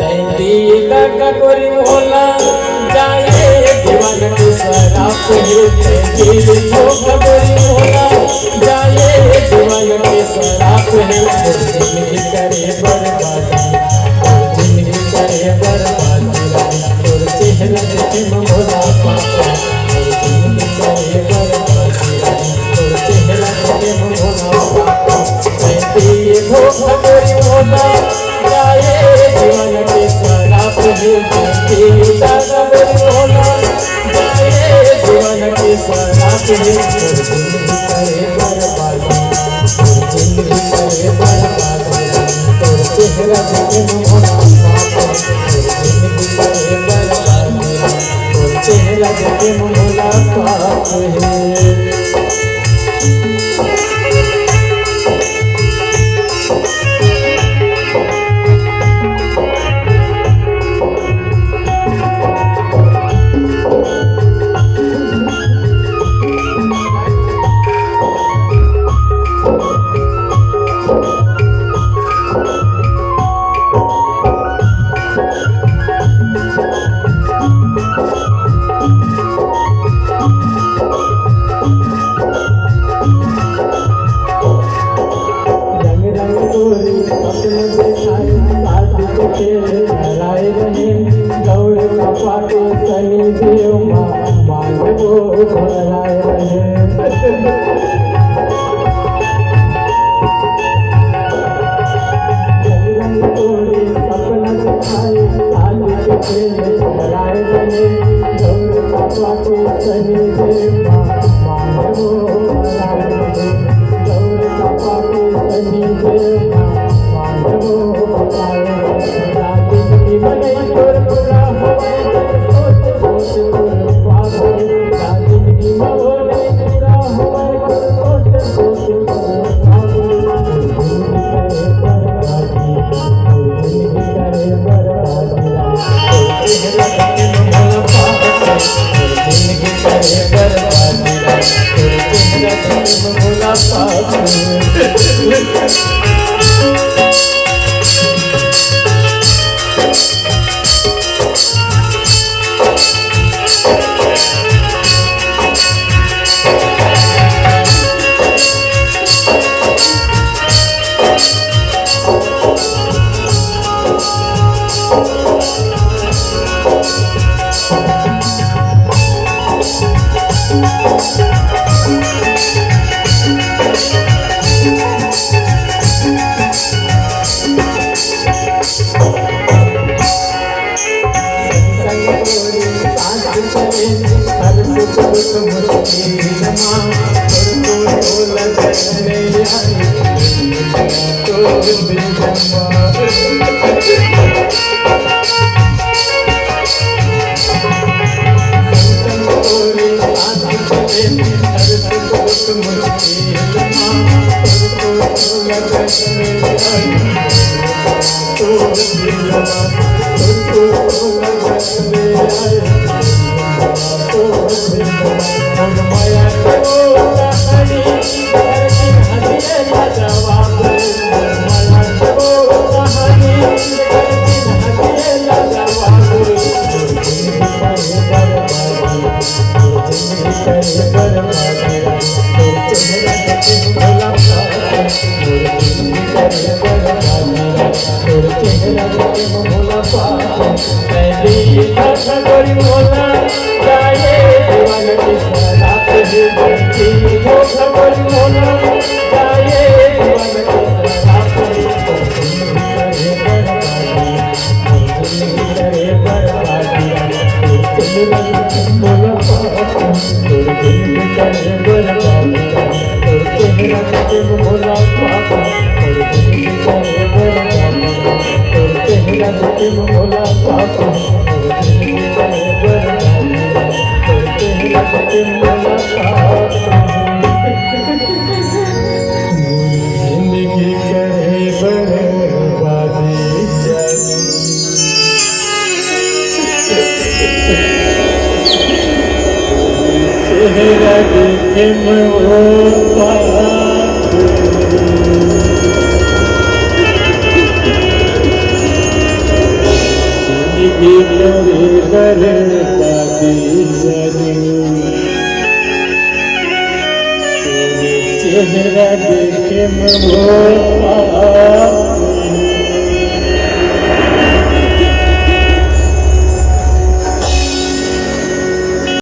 गोरी मोला जाए दीवान के शराब है गोरी मोला जाए दीवान के शराब है जिंदगी करे बर्बादी जिंदगी करे बर्बादी तोर चेहरा देखे मोला पापा जिंदगी करे बर्बादी तोर चेहरा देखे मोला पापा ये धोखा गोरी मोला जाए दीवान के शराब है दादा गोरी मोला जाए दीवान के शराब है जिंदगी करे बर्बादी जिंदगी करे बर्बादी तोर चेहरा देखे मोला पापा जिंदगी करे बर्बादी तोर चेहरा देखे मोला पापा चेहरा देखे में भोला